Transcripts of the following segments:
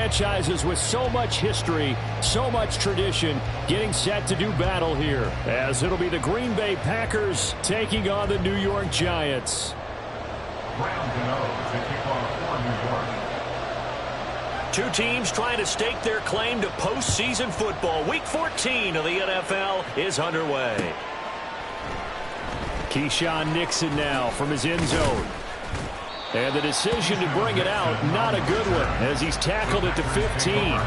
franchises with so much history, so much tradition, getting set to do battle here, as it'll be the Green Bay Packers taking on the New York Giants. Two teams trying to stake their claim to postseason football. Week 14 of the NFL is underway. Keyshawn Nixon now from his end zone. And the decision to bring it out, not a good one, as he's tackled at the 15.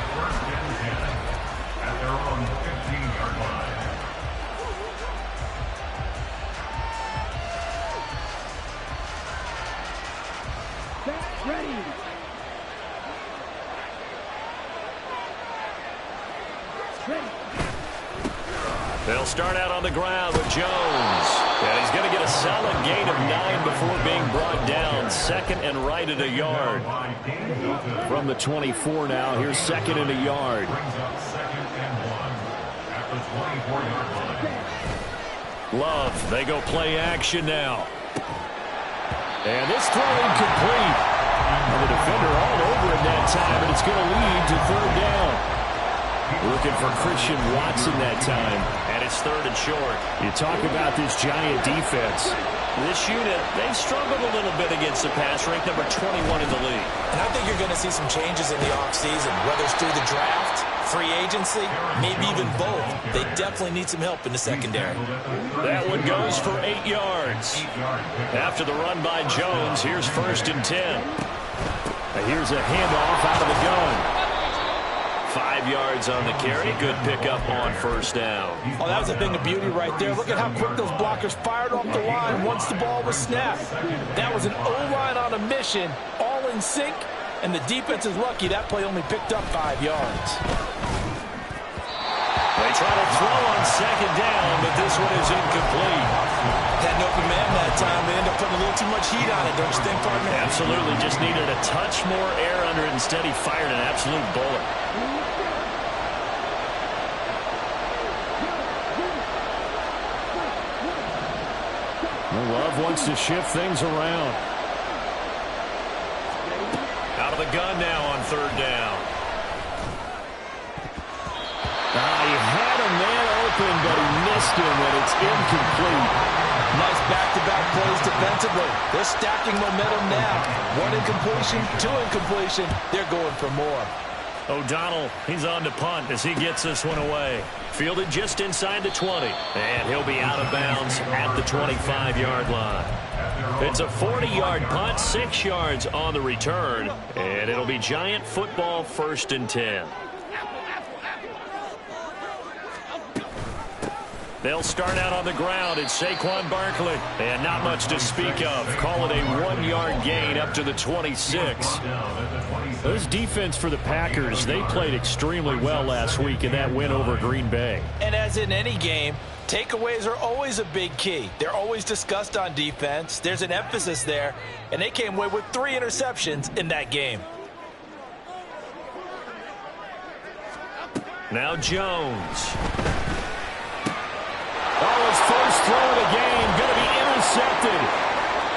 They'll start out on the ground with Jones. And he's going to get a solid gain of 9 before being brought down. Second and right at a yard. From the 24 now, here's second and a yard. Love, they go play action now. And this throw incomplete. And the defender all over him that time, and it's going to lead to third down. Looking for Christian Watson that time. And it's third and short. You talk about this Giant defense. This unit, they've struggled a little bit against the pass, ranked number 21 in the league. And I think you're going to see some changes in the offseason, whether it's through the draft, free agency, maybe even both. They definitely need some help in the secondary. That one goes for 8 yards. After the run by Jones, here's first and 10. Here's a handoff out of the gun. 5 yards on the carry. Good pickup on first down. Oh, that was a thing of beauty right there. Look at how quick those blockers fired off the line once the ball was snapped. That was an O-line on a mission, all in sync, and the defense is lucky that play only picked up 5 yards. They try to throw on second down, but this one is incomplete. Had an open man that time. They end up putting a little too much heat on it, don't you think, partner? Absolutely. Just needed a touch more air under it. Instead, he fired an absolute bullet. Love wants to shift things around. Out of the gun now on third down. He had a man open, but he missed him, and it's incomplete. Nice back-to-back plays defensively. They're stacking momentum now. 1 incompletion, 2 incompletion. They're going for more. O'Donnell, he's on to punt as he gets this one away. Fielded just inside the 20. And he'll be out of bounds at the 25-yard line. It's a 40-yard punt, 6 yards on the return. And it'll be Giant football, first and 10. They'll start out on the ground. It's Saquon Barkley. And not much to speak of. Call it a 1-yard gain up to the 26. Those defense for the Packers, they played extremely well last week in that win over Green Bay. And as in any game, takeaways are always a big key. They're always discussed on defense. There's an emphasis there. And they came away with 3 interceptions in that game. Now Jones. His first throw of the game going to be intercepted.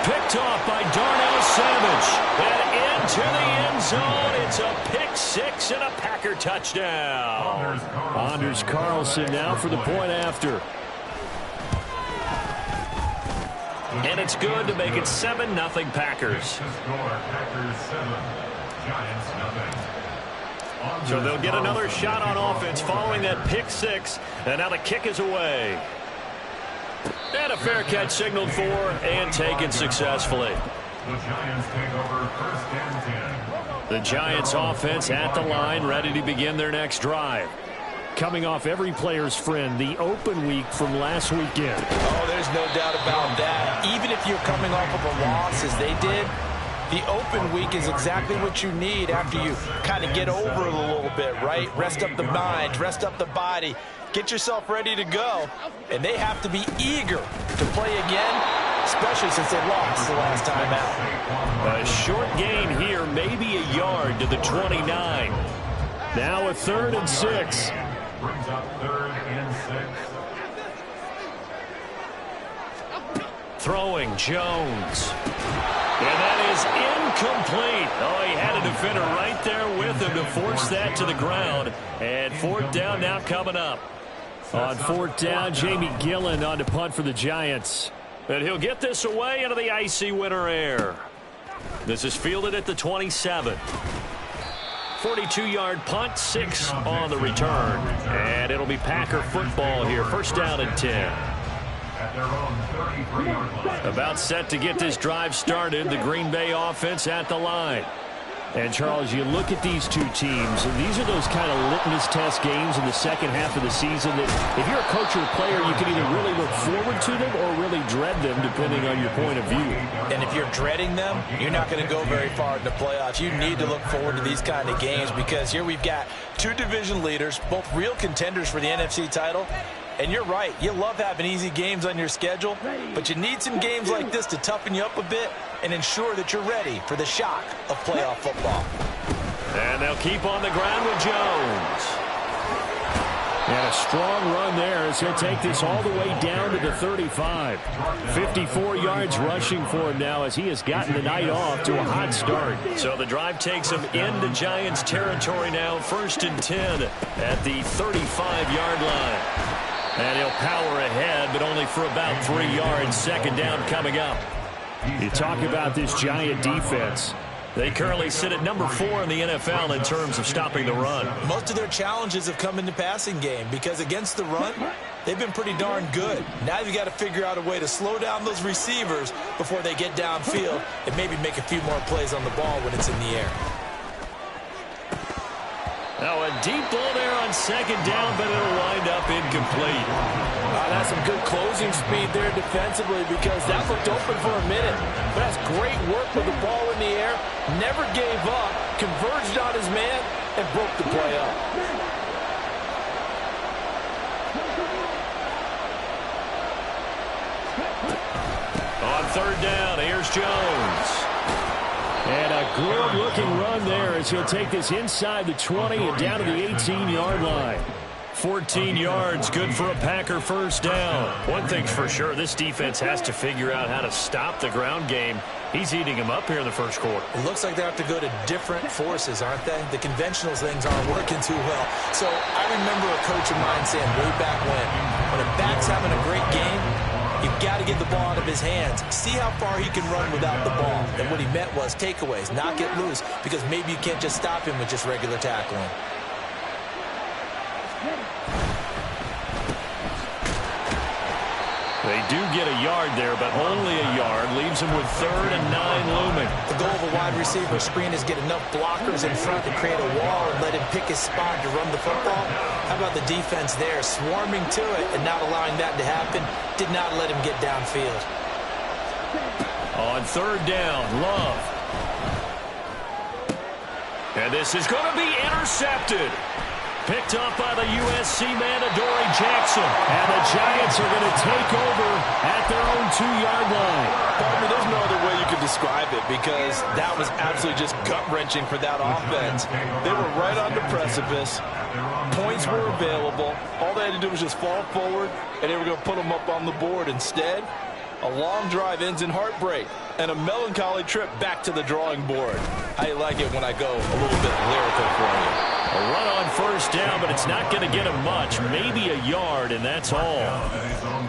Picked off by Darnell Savage. And into the end zone. It's a pick 6 and a Packer touchdown. Anders Carlson now for the point after. And it's good to make it 7-0 Packers. So they'll get another shot on offense following that pick 6. And now the kick is away. And a fair catch signaled for and taken successfully. The Giants offense at the line, ready to begin their next drive. Coming off every player's friend, the open week from last weekend. Oh, there's no doubt about that. Even if you're coming off of a loss as they did, the open week is exactly what you need after you kind of get over it a little bit, right? Rest up the mind, rest up the body. Get yourself ready to go, and they have to be eager to play again, especially since they lost the last time out. A short gain here, maybe a yard to the 29. Now a 3rd and 6. Brings up 3rd and 6. Throwing Jones. And that is incomplete. Oh, he had a defender right there with him to force that to the ground. And fourth down now coming up. On fourth down, Jamie Gillen on to punt for the Giants. And he'll get this away into the icy winter air. This is fielded at the 27. 42-yard punt, 6 on the return. And it'll be Packer football here. First down and 10. About set to get this drive started. The Green Bay offense at the line. And, Charles, you look at these two teams, and these are those kind of litmus test games in the second half of the season that if you're a coach or a player, you can either really look forward to them or really dread them, depending on your point of view. And if you're dreading them, you're not going to go very far in the playoffs. You need to look forward to these kind of games because here we've got two division leaders, both real contenders for the NFC title. And you're right, you love having easy games on your schedule, but you need some games like this to toughen you up a bit and ensure that you're ready for the shock of playoff football. And they'll keep on the ground with Jones. And a strong run there as he'll take this all the way down to the 35. 54 yards rushing for him now as he has gotten the night off to a hot start. So the drive takes him into Giants territory now, 1st and 10 at the 35-yard line. And he'll power ahead, but only for about 3 yards. Second down coming up. You talk about this Giant defense. They currently sit at number 4 in the NFL in terms of stopping the run. Most of their challenges have come in the passing game because against the run, they've been pretty darn good. Now you've got to figure out a way to slow down those receivers before they get downfield and maybe make a few more plays on the ball when it's in the air. Now a deep ball there on second down, but it'll wind up incomplete. That's some good closing speed there defensively because that looked open for a minute. But that's great work with the ball in the air. Never gave up, converged on his man, and broke the play up. On third down, here's Jones. And a good-looking run there as he'll take this inside the 20 and down to the 18-yard line. 14 yards, good for a Packer first down. One thing's for sure, this defense has to figure out how to stop the ground game. He's eating him up here in the first quarter. It looks like they have to go to different forces, aren't they? The conventional things aren't working too well. So I remember a coach of mine saying way back when a back's having a great game, you've got to get the ball out of his hands. See how far he can run without the ball. And what he meant was takeaways, not get loose, because maybe you can't just stop him with just regular tackling. They do get a yard there, but only a yard. Leaves him with 3rd and 9 looming. The goal of a wide receiver screen is get enough blockers in front to create a wall and let him pick his spot to run the football. How about the defense there, swarming to it and not allowing that to happen? Did not let him get downfield. On third down, Love. And this is going to be intercepted. Picked up by the USC man, Adoree Jackson. And the Giants are going to take over at their own 2-yard line. Pardon me, there's no other way you could describe it because that was absolutely just gut-wrenching for that offense. They were right on the precipice. Points were available. All they had to do was just fall forward, and they were going to put them up on the board. Instead, a long drive ends in heartbreak and a melancholy trip back to the drawing board. I like it when I go a little bit lyrical for you. A run on first down, but it's not going to get him much. Maybe a yard, and that's all.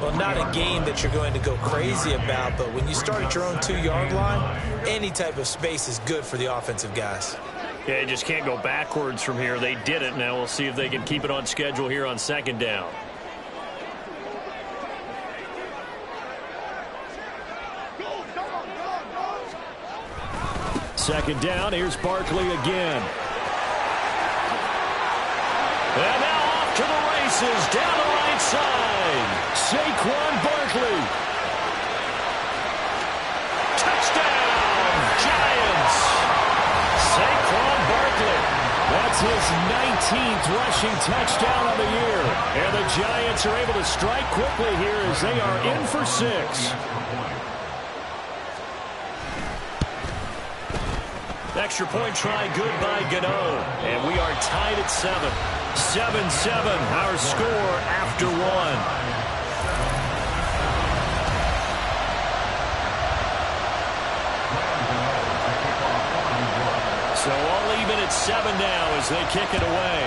Well, not a game that you're going to go crazy about, but when you start at your own 2-yard line, any type of space is good for the offensive guys. Yeah, you just can't go backwards from here. They did it. Now we'll see if they can keep it on schedule here on second down. Second down, here's Barkley again. And now off to the races, down the right side. Saquon Barkley. Touchdown, Giants. Saquon Barkley. That's his 19th rushing touchdown of the year. And the Giants are able to strike quickly here as they are in for 6. Extra point try good by Gano. And we are tied at 7. 7-7, our score after 1. 7 now as they kick it away.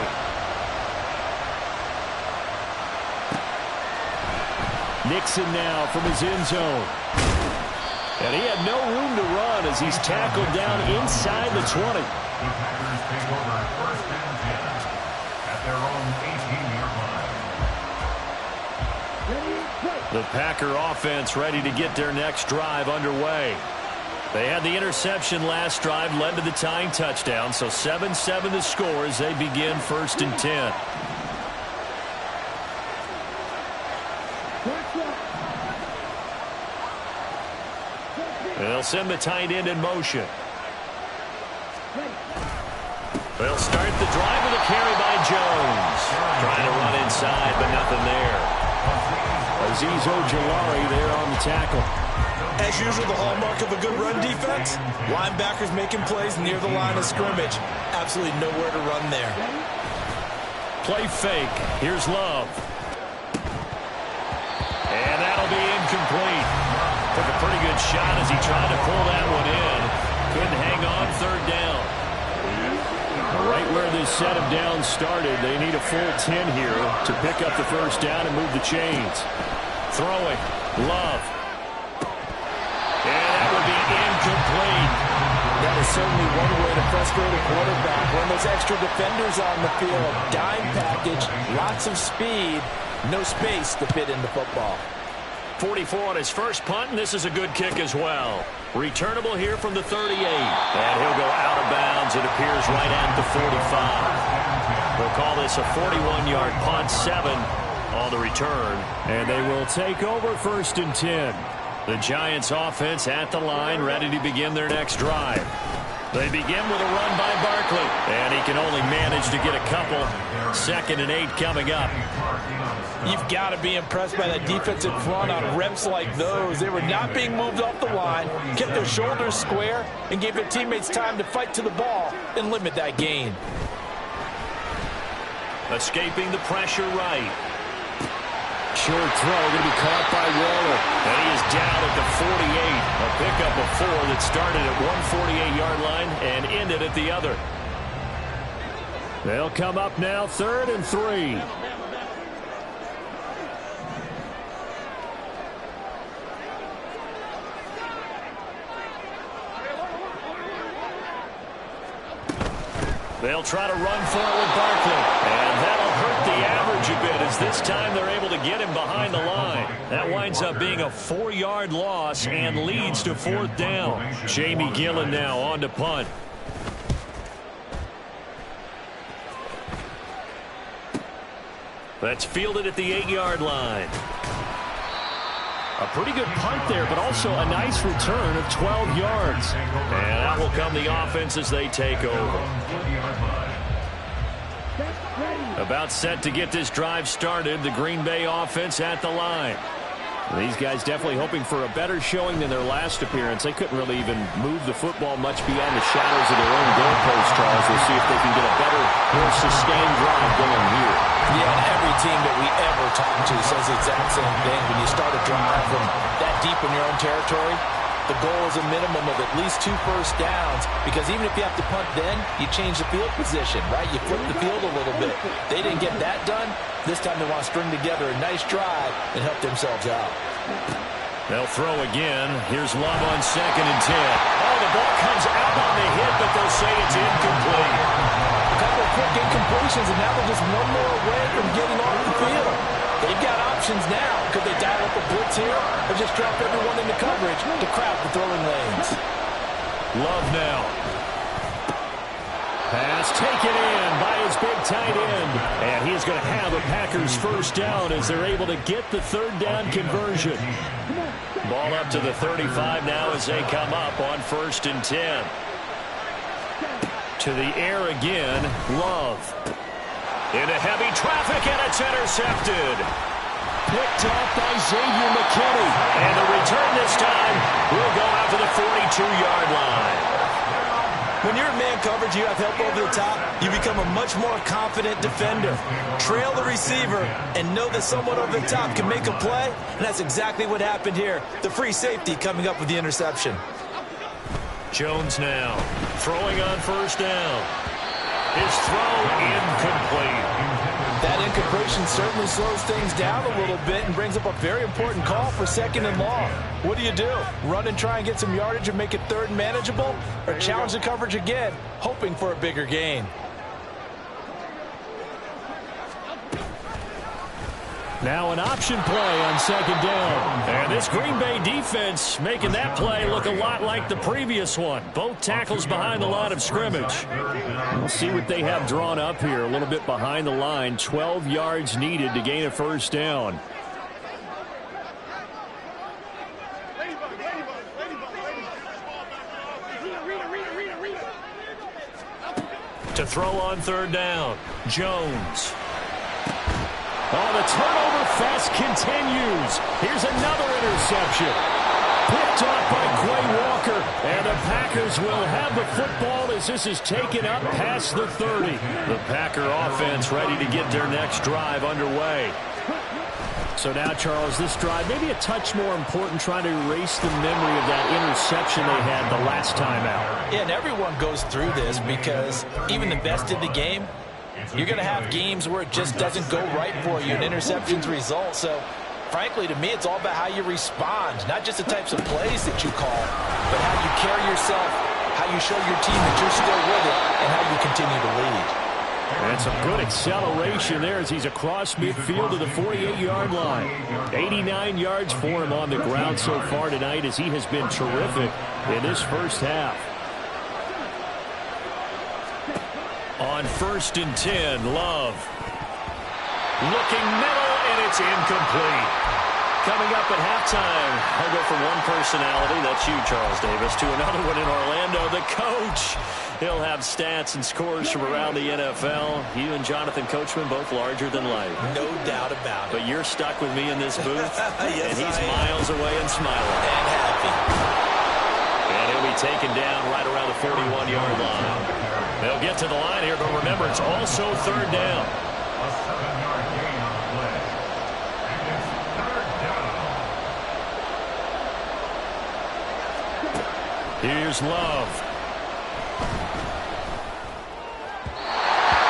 Nixon now from his end zone. And he had no room to run as he's tackled down inside the 20. The Packer offense ready to get their next drive underway. They had the interception last drive, led to the tying touchdown, so 7-7 the score as they begin 1st and 10. They'll send the tight end in motion. They'll start the drive with a carry by Jones. Trying to run inside, but nothing there. Azeez Ojulari there on the tackle. As usual, the hallmark of a good run defense, linebackers making plays near the line of scrimmage. Absolutely nowhere to run there. Play fake. Here's Love. And that'll be incomplete. Took a pretty good shot as he tried to pull that one in. Couldn't hang on 3rd down. Right where this set of downs started, they need a full 10 here to pick up the 1st down and move the chains. Throwing. Love. And that would be incomplete. That is certainly one way to frustrate a quarterback. When those extra defenders on the field, dime package, lots of speed, no space to fit into football. 44 on his first punt, and this is a good kick as well. Returnable here from the 38. And he'll go out of bounds. It appears right at the 45. We'll call this a 41-yard punt, 7 on the return. And they will take over 1st and 10. The Giants offense at the line, ready to begin their next drive. They begin with a run by Barkley, and he can only manage to get a couple. 2nd and 8 coming up. You've got to be impressed by that defensive front on reps like those. They were not being moved off the line, kept their shoulders square, and gave their teammates time to fight to the ball and limit that gain. Escaping the pressure right. Short throw going to be caught by Waller. And he is down at the 48. A pickup of 4 that started at one 48-yard line and ended at the other. They'll come up now 3rd and 3. They'll try to run for it with Barkley. And that'll hurt the average a bit as this time they're able to get him behind the line. That winds up being a 4-yard loss and leads to 4th down. Jamie Gillen now on to punt. That's fielded at the 8-yard line. A pretty good punt there, but also a nice return of 12 yards. And that will come the offense as they take over. About set to get this drive started, the Green Bay offense at the line. These guys definitely hoping for a better showing than their last appearance. They couldn't really even move the football much beyond the shadows of their own goalpost, Charles. We'll see if they can get a better, more sustained drive going here. Yeah, and every team that we ever talk to says the exact same thing. When you start a drive from that deep in your own territory, the goal is a minimum of at least 2 first downs, because even if you have to punt then, you change the field position, right? You flip the field a little bit. They didn't get that done. This time they want to string together a nice drive and help themselves out. They'll throw again. Here's Love on 2nd and 10. Oh, the ball comes out on the hit, but they'll say it's incomplete. A couple of quick incompletions, and now they're just one more away from getting off the field. They've got options now. Could they dial up a blitz here or just drop everyone into coverage to crowd the throwing lanes? Love now. Pass taken in by his big tight end. And he is going to have a Packers 1st down as they're able to get the 3rd down conversion. Ball up to the 35 now as they come up on 1st and 10. To the air again, Love. Into heavy traffic, and it's intercepted. Picked off by Xavier McKinney. And the return this time will go out to the 42-yard line. When you're in man coverage, you have help over the top, you become a much more confident defender. Trail the receiver and know that someone over the top can make a play, and that's exactly what happened here. The free safety coming up with the interception. Jones now throwing on 1st down. His throw incomplete. That incompletion certainly slows things down a little bit and brings up a very important call for 2nd and long. What do? Run and try and get some yardage and make it 3rd and manageable? Or challenge the coverage again, hoping for a bigger gain? Now an option play on 2nd down. And this Green Bay defense making that play look a lot like the previous one. Both tackles behind the line of scrimmage. We'll see what they have drawn up here. A little bit behind the line. 12 yards needed to gain a 1st down. To throw on 3rd down. Jones. Oh, the turnover fest continues. Here's another interception. Picked off by Quay Walker. And the Packers will have the football as this is taken up past the 30. The Packer offense ready to get their next drive underway. So now, Charles, this drive maybe a touch more important, trying to erase the memory of that interception they had the last time out. Yeah, and everyone goes through this because even the best in the game, you're going to have games where it just doesn't go right for you, and interceptions result. So, frankly, to me, it's all about how you respond, not just the types of plays that you call, but how you carry yourself, how you show your team that you're still with it, and how you continue to lead. And some good acceleration there as he's across midfield to the 48-yard line. 89 yards for him on the ground so far tonight as he has been terrific in this first half. On 1st and 10, Love. Looking middle, and it's incomplete. Coming up at halftime, I'll go from one personality, that's you, Charles Davis, to another one in Orlando, the coach. He'll have stats and scores from around the NFL. You and Jonathan Coachman, both larger than life. No doubt about it. But you're stuck with me in this booth, yes, and he's miles away and smiling. And happy. And he'll be taken down right around the 41-yard line. They'll get to the line here, but remember, it's also 3rd down. Here's Love.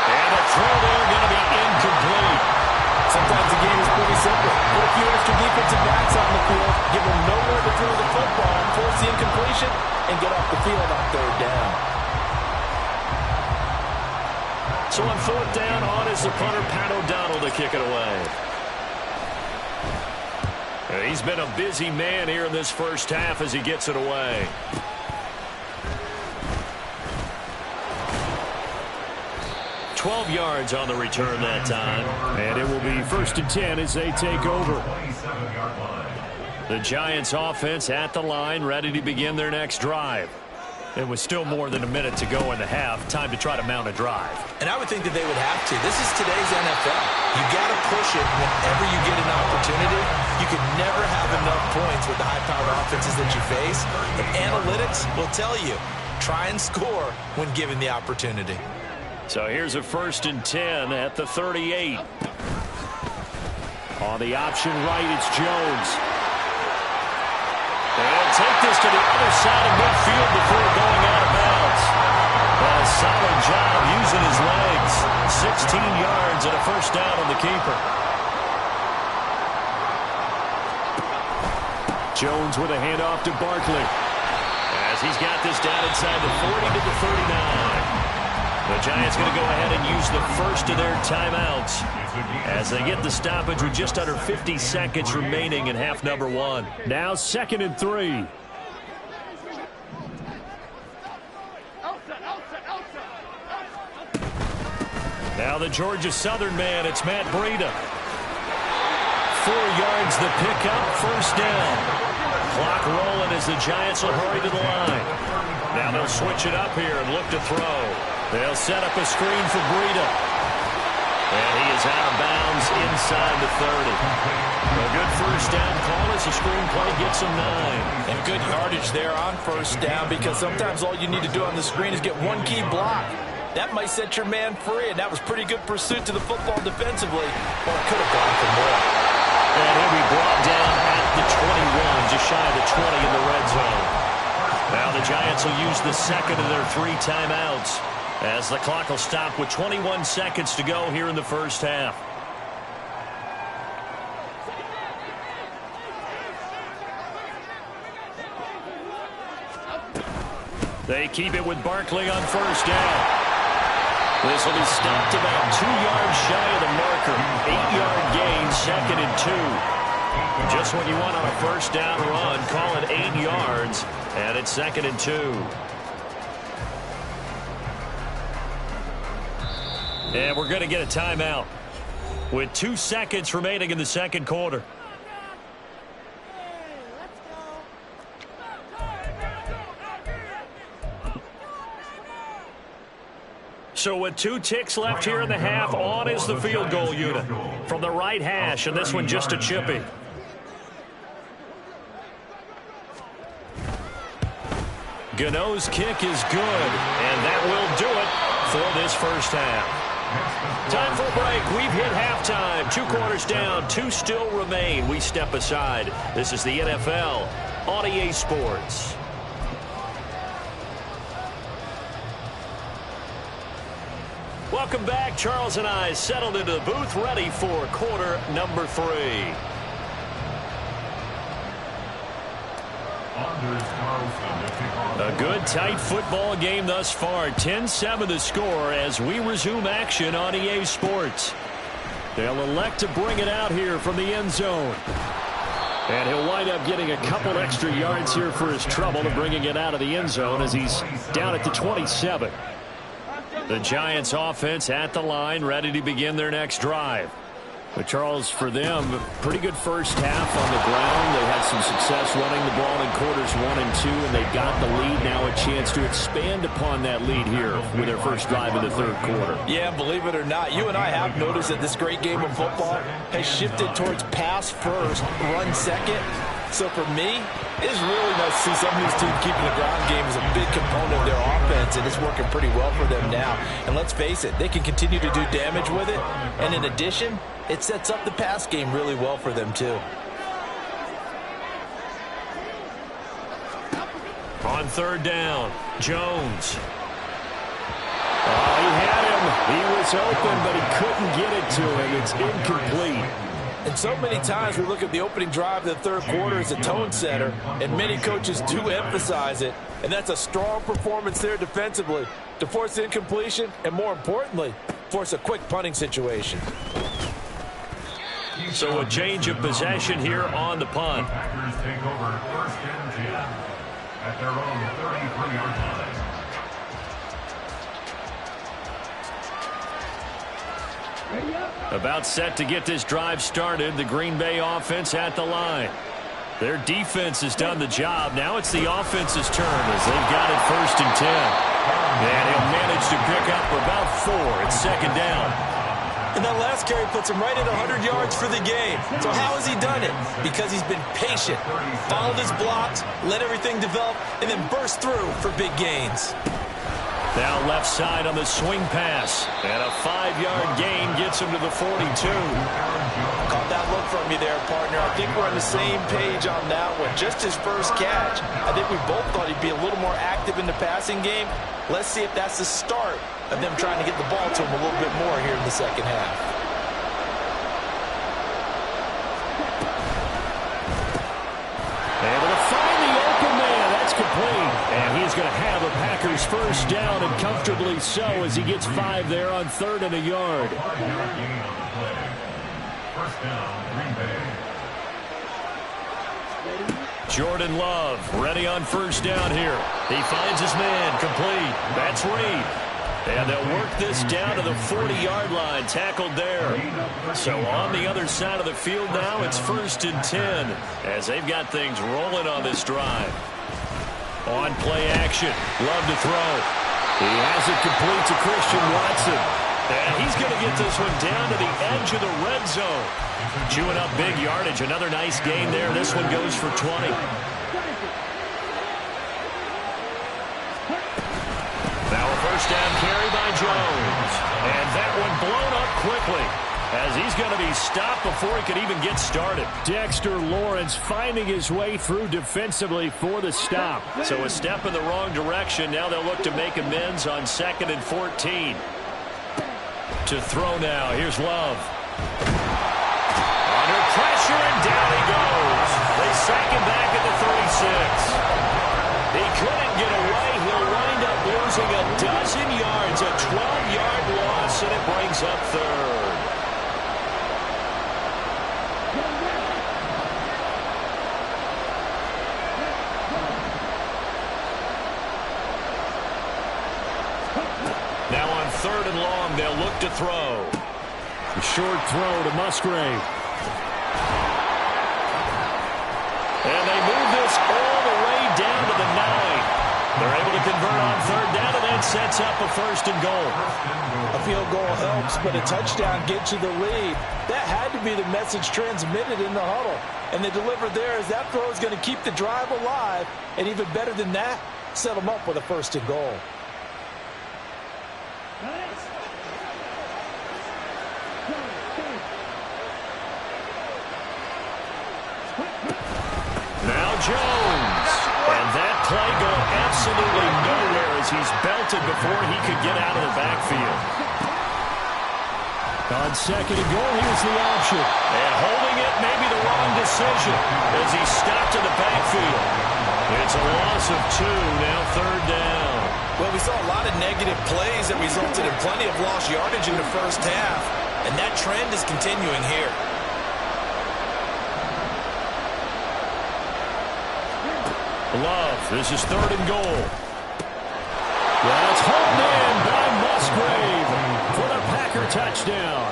And a throw there going to be incomplete. Sometimes the game is pretty simple. Put a few extra defensive backs on the field, give them nowhere to throw the football, force the incompletion, and get off the field on 3rd down. So on 4th down, on is the punter, Pat O'Donnell, to kick it away. He's been a busy man here in this first half as he gets it away. 12 yards on the return that time. And it will be 1st and 10 as they take over. The Giants offense at the line, ready to begin their next drive. It was still more than a minute to go in the half. Time to try to mount a drive. And I would think that they would have to. This is today's NFL. You got to push it whenever you get an opportunity. You can never have enough points with the high-powered offenses that you face. But analytics will tell you, try and score when given the opportunity. So here's a 1st and 10 at the 38. On the option right, it's Jones. They'll take this to the other side of midfield before going out of bounds. A solid job using his legs. 16 yards and a 1st down on the keeper. Jones with a handoff to Barkley. As he's got this down inside the 40 to the 39. The Giants going to go ahead and use the first of their timeouts as they get the stoppage with just under 50 seconds remaining in half number 1. Now 2nd and 3. Now the Georgia Southern man, it's Matt Breida. 4 yards the pickup, 1st down. Clock rolling as the Giants will hurry to the line. Now they'll switch it up here and look to throw. They'll set up a screen for Breida. And he is out of bounds inside the 30. A good 1st down call as the screen play gets him 9. And good yardage there on 1st down because sometimes all you need to do on the screen is get one key block. That might set your man free, and that was pretty good pursuit to the football defensively. Well, it could have gone for more. And he'll be brought down at the 21, just shy of the 20 in the red zone. Now the Giants will use the 2nd of their 3 timeouts. as the clock will stop with 21 seconds to go here in the first half. They keep it with Barkley on first down. This will be stopped about 2 yards shy of the marker. 8-yard gain, 2nd and 2. Just what you want on a first down run. Call it 8 yards, and it's 2nd and 2. And we're going to get a timeout with 2 seconds remaining in the second quarter. So with 2 ticks left here in the half, on is the field goal unit from the right hash, and this one just a chippy. Gano's kick is good, and that will do it for this first half. Time for a break. We've hit halftime. 2 quarters down, 2 still remain. We step aside. This is the NFL on EA Sports. Welcome back. Charles and I settled into the booth, ready for quarter number 3. A good, tight football game thus far. 10-7 the score as we resume action on EA Sports. They'll elect to bring it out here from the end zone. And he'll wind up getting a couple extra yards here for his trouble to bringing it out of the end zone as he's down at the 27. The Giants offense at the line, ready to begin their next drive. But Charles, for them, pretty good first half on the ground. They had some success running the ball in quarters 1 and 2, and they got the lead. Now a chance to expand upon that lead here with their first drive in the third quarter. Yeah, believe it or not, you and I have noticed that this great game of football has shifted towards pass first, run second. So for me, it's really nice to see some of these teams keeping the ground game as a big component of their offense, and it's working pretty well for them now. And let's face it, they can continue to do damage with it. And in addition, it sets up the pass game really well for them, too. On third down, Jones. Oh, he had him. He was open, but he couldn't get it to him. It's incomplete. And so many times we look at the opening drive of the third quarter as a tone setter, and many coaches do emphasize it. And that's a strong performance there defensively to force incompletion and, more importantly, force a quick punting situation. So a change of possession here on the punt. Packers take over 1st and 10 at their own 33-yard line. About set to get this drive started. The Green Bay offense at the line. Their defense has done the job. Now it's the offense's turn as they've got it 1st and 10. And he'll manage to pick up about 4. It's 2nd down. And that last carry puts him right at 100 yards for the game. So how has he done it? Because he's been patient, followed his blocks, let everything develop, and then burst through for big gains. Now left side on the swing pass. And a 5-yard gain gets him to the 42. Caught that look from you there, partner. I think we're on the same page on that one. Just his first catch. I think we both thought he'd be a little more active in the passing game. Let's see if that's the start of them trying to get the ball to him a little bit more here in the second half. Able to find the open man. That's complete. And he's going to have a Packers first down, and comfortably so as he gets 5 there on 3rd and a yard. 5-yard gain on the play. First down, Green Bay. Jordan Love ready on first down here. He finds his man, complete. That's Reed. And they'll work this down to the 40-yard line, tackled there. So on the other side of the field now, it's 1st and 10 as they've got things rolling on this drive. On play action, Love to throw. He has it complete to Christian Watson. And he's going to get this one down to the edge of the red zone. Chewing up big yardage. Another nice gain there. This one goes for 20. Now a first down carry by Jones. And that one blown up quickly. as he's going to be stopped before he could even get started. Dexter Lawrence finding his way through defensively for the stop. So a step in the wrong direction. Now they'll look to make amends on 2nd and 14. To throw now. Here's Love. Under pressure, and down he goes. They sack him back at the 36. He couldn't get away. He'll wind up losing a dozen yards. A 12-yard loss, and it brings up 3rd. Now on 3rd and long, they'll look to throw. A short throw to Musgrave. And they move this all the way down to the 9. They're able to convert on 3rd down, and that sets up a 1st and goal. A field goal helps, but a touchdown gets you the lead. That had to be the message transmitted in the huddle. And they delivered there as that throw is going to keep the drive alive. And even better than that, set them up with a 1st and goal. Now Jones. And that play going absolutely nowhere as he's belted before he could get out of the backfield. On 2nd and goal, here's the option. And holding it may be the wrong decision as he's stopped in the backfield. It's a loss of 2, now 3rd down. Well, we saw a lot of negative plays that resulted in plenty of lost yardage in the first half. And that trend is continuing here. Love, this is 3rd and goal. That's hooked in by Musgrave for the Packer touchdown.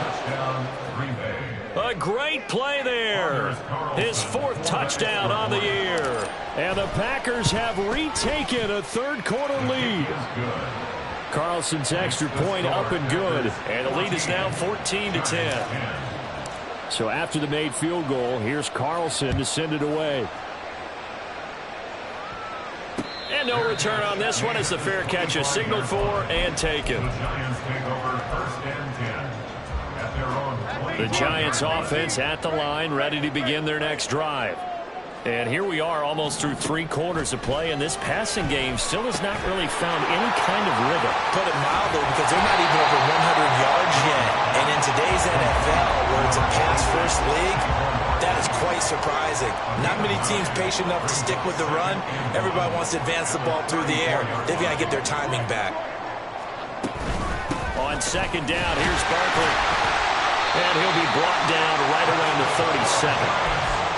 A great play there. His 4th touchdown on the year. And the Packers have retaken a 3rd quarter lead. Carlson's extra point up and good. And the lead is now 14-10. So after the made field goal, here's Carlson to send it away. And no return on this one as the fair catch is signaled for and taken. The Giants offense at the line, ready to begin their next drive. And here we are almost through 3 quarters of play, and this passing game still has not really found any kind of rhythm. Put it mildly, because they're not even over 100 yards yet. And in today's NFL, where it's a pass-first league, that is quite surprising. Not many teams patient enough to stick with the run. Everybody wants to advance the ball through the air. They've got to get their timing back. On 2nd down, here's Barkley. And he'll be brought down right around the 37.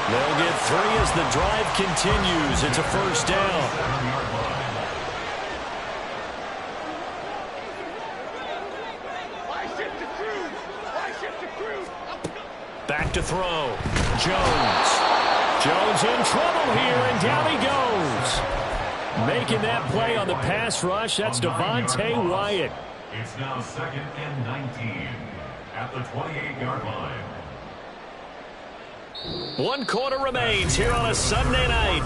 They'll get 3 as the drive continues. It's a 1st down. Back to throw. Jones. Jones in trouble here, and down he goes. Making that play on the pass rush, that's Devontae Wyatt. It's now 2nd and 19 at the 28-yard line. 1 quarter remains here on a Sunday night.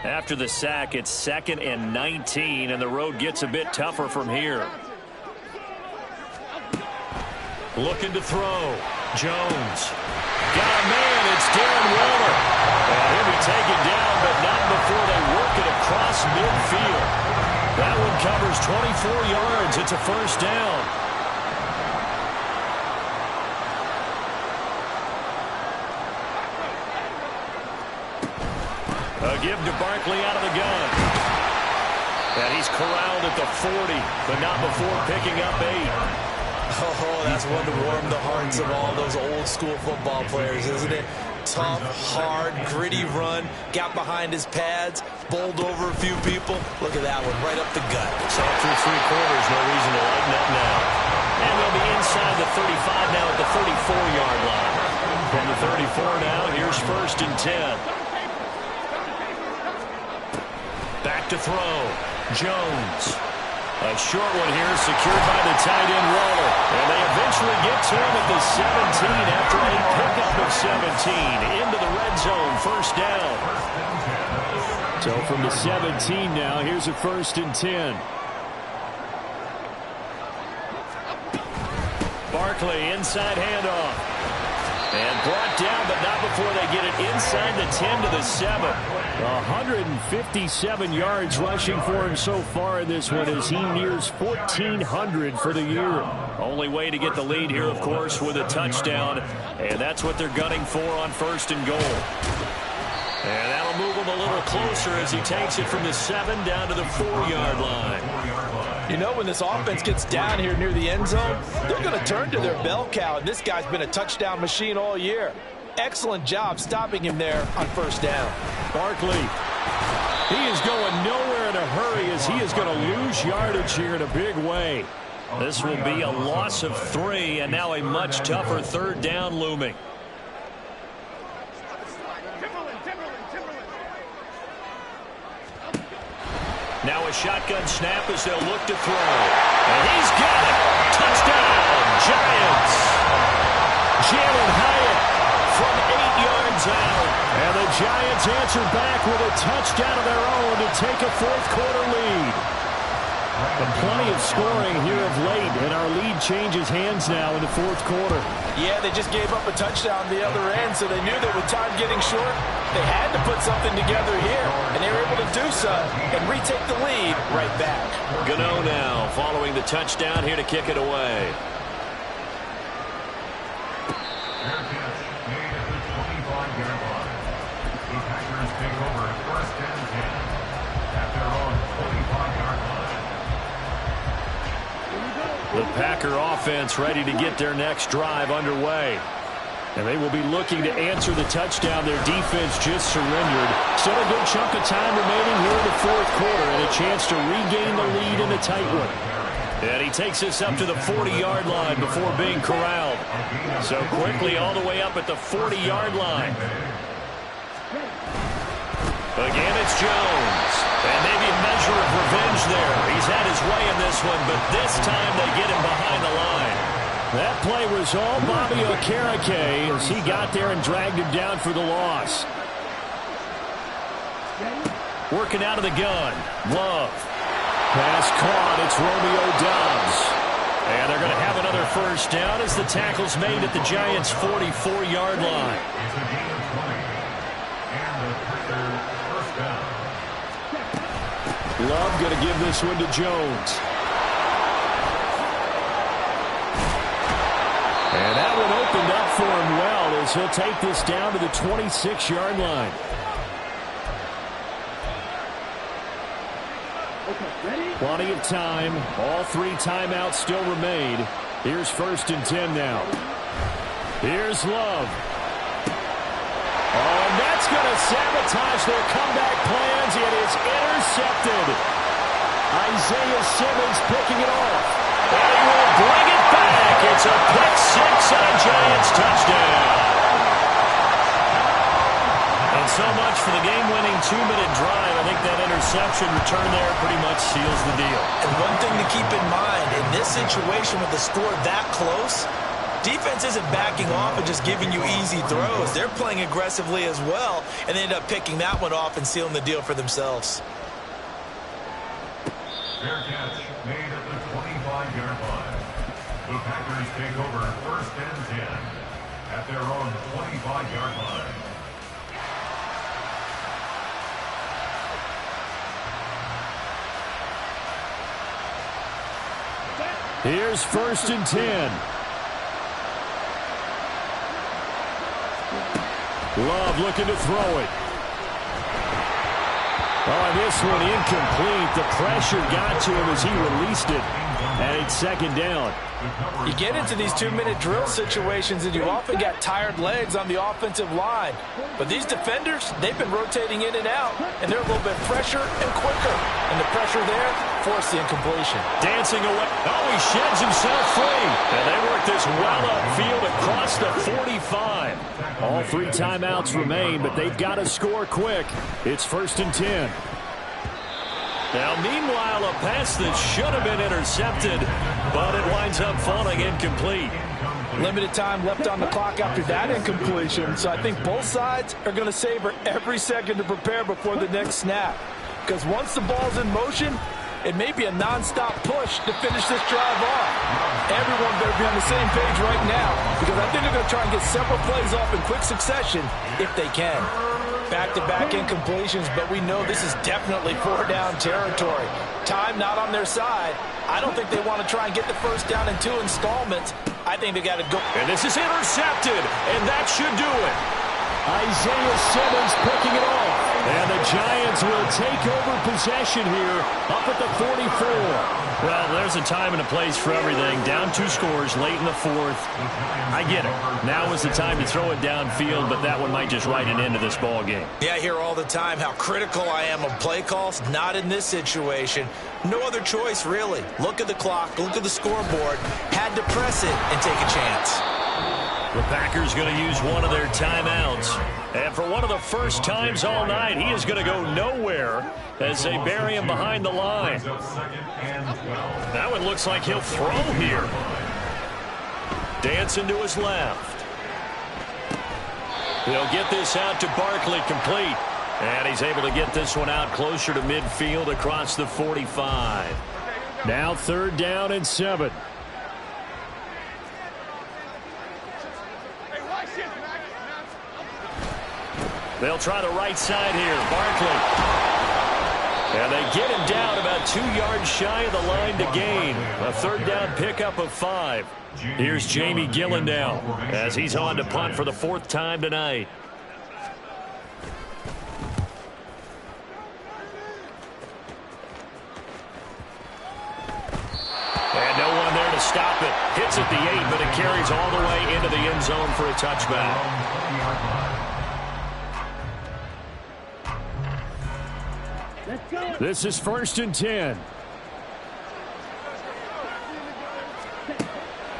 After the sack, it's 2nd and 19, and the road gets a bit tougher from here. Looking to throw. Jones. Got a man. It's Darren Waller. And he'll be taken down, but not before they work it across midfield. That one covers 24 yards. It's a 1st down. A give to Barkley out of the gun. And he's corralled at the 40, but not before picking up 8. Oh, that's one to warm the hearts of all those old-school football players, isn't it? Tough, hard, gritty run. Got behind his pads, bowled over a few people. Look at that one, right up the gut. So through 3 quarters, no reason to lighten up now. And they'll be inside the 35 now at the 34-yard line. From the 34 now, here's 1st and 10. Back to throw. Jones. A short one here secured by the tight end Waller. And they eventually get to him at the 17 after a pickup of 17. Into the red zone, 1st down. So from the 17 now, here's a 1st and 10. Barkley, inside handoff. And brought down, but not before they get it inside the 10 to the 7. 157 yards rushing for him so far in this one as he nears 1,400 for the year. Only way to get the lead here, of course, with a touchdown. And that's what they're gunning for on 1st and goal. And that'll move him a little closer as he takes it from the 7 down to the 4-yard line. You know, when this offense gets down here near the end zone, they're going to turn to their bell cow, and this guy's been a touchdown machine all year. Excellent job stopping him there on 1st down. Barkley, he is going nowhere in a hurry as he is going to lose yardage here in a big way. This will be a loss of 3, and now a much tougher 3rd down looming. Now a shotgun snap as they'll look to throw. And he's got it. Touchdown, Giants. Jalen Hyatt from 8 yards out. And the Giants answer back with a touchdown of their own to take a 4th quarter lead. And plenty of scoring here of late, and our lead changes hands now in the 4th quarter. Yeah, they just gave up a touchdown on the other end, so they knew that with time getting short, they had to put something together here, and they were able to do so and retake the lead right back. Gano now following the touchdown here to kick it away. Fair catch made at the 25-yard line. The Packers take over 1st and 10 at their own 25-yard line. The Packer offense ready to get their next drive underway. And they will be looking to answer the touchdown their defense just surrendered. Still a good chunk of time remaining here in the 4th quarter and a chance to regain the lead in a tight one. And he takes us up to the 40-yard line before being corralled. So quickly all the way up at the 40-yard line. Again, it's Jones. And maybe a measure of revenge there. He's had his way in this one, but this time they get him behind the line. That play was all Bobby Okereke as he got there and dragged him down for the loss. Working out of the gun. Love. Pass caught. It's Romeo Doubs. And they're going to have another 1st down as the tackle's made at the Giants' 44-yard line. It's a gain of 20. And the Packers 1st down. Love going to give this one to Jones. And that one opened up for him well as he'll take this down to the 26-yard line. Plenty of time. All 3 timeouts still remain. Here's 1st and 10 now. Here's Love. Oh, and that's going to sabotage their comeback plans. It is intercepted. Isaiah Simmons picking it off. And he will bring it back. It's a pick 6 and a Giants touchdown. And so much for the game-winning 2-minute drive. I think that interception return there pretty much seals the deal. And one thing to keep in mind, in this situation with the score that close, defense isn't backing off and just giving you easy throws. They're playing aggressively as well, and they end up picking that one off and sealing the deal for themselves. Fair catch made at the 25-yard line. The Packers take over 1st and 10 at their own 25-yard line. Here's 1st and 10. Love looking to throw it. Oh, this one incomplete. The pressure got to him as he released it. And it's 2nd down. You get into these 2-minute drill situations and you often got tired legs on the offensive line. But these defenders, they've been rotating in and out, and they're a little bit fresher and quicker. And the pressure there forced the incompletion. Dancing away. Oh, he sheds himself free. And they work this well upfield across the 45. All 3 timeouts remain, but they've got to score quick. It's 1st and 10. Now, meanwhile, a pass that should have been intercepted, but it winds up falling incomplete. Limited time left on the clock after that incompletion, so I think both sides are going to savor every second to prepare before the next snap. Because once the ball's in motion, it may be a non-stop push to finish this drive off. Everyone better be on the same page right now, because I think they're going to try and get several plays off in quick succession if they can. Back-to-back incompletions, but we know this is definitely four-down territory. Time not on their side. I don't think they want to try and get the first down in 2 installments. I think they got to go. And this is intercepted, and that should do it. Isaiah Simmons picking it off. And the Giants will take over possession here up at the 44. Well, there's a time and a place for everything. Down 2 scores late in the 4th. I get it. Now is the time to throw it downfield, but that one might just write an end to this ball game. Yeah, I hear all the time how critical I am of play calls. Not in this situation. No other choice, really. Look at the clock. Look at the scoreboard. Had to press it and take a chance. The Packers going to use one of their timeouts. And for one of the first times all night, he is going to go nowhere as they bury him behind the line. That one looks like he'll throw here. Dancing to his left. He'll get this out to Barkley complete. And he's able to get this one out closer to midfield across the 45. Now 3rd down and 7. They'll try the right side here. Barkley. And they get him down about 2 yards shy of the line to gain. A 3rd down pickup of 5. Here's Jamie Gillen now as he's on to punt for the 4th time tonight. And no one there to stop it. Hits at the 8, but it carries all the way into the end zone for a touchback. This is 1st and 10.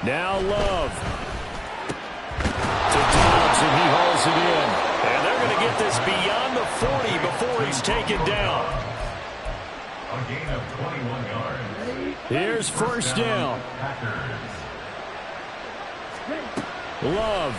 Now Love. To Dobbs, and he hauls it in. And they're going to get this beyond the 40 before he's taken down. A gain of 21 yards. Here's 1st down. Love.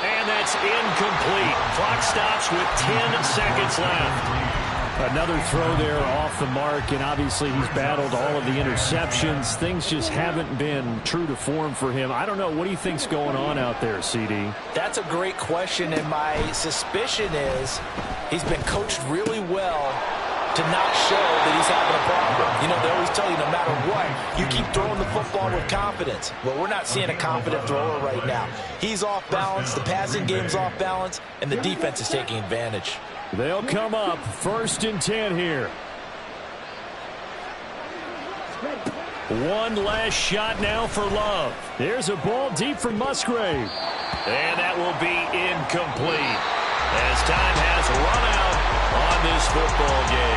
And that's incomplete. Clock stops with 10 seconds left. Another throw there off the mark, and obviously he's battled all of the interceptions. Things just haven't been true to form for him. I don't know. What do you think's going on out there, CD? That's a great question, and my suspicion is he's been coached really well to not show that he's having a problem. You know, they always tell you no matter what, you keep throwing the football with confidence. Well, we're not seeing a confident thrower right now. He's off balance, the passing game's off balance, and the defense is taking advantage. They'll come up 1st and 10 here. One last shot now for Love. Here's a ball deep for Musgrave. And that will be incomplete as time has run out on this football game.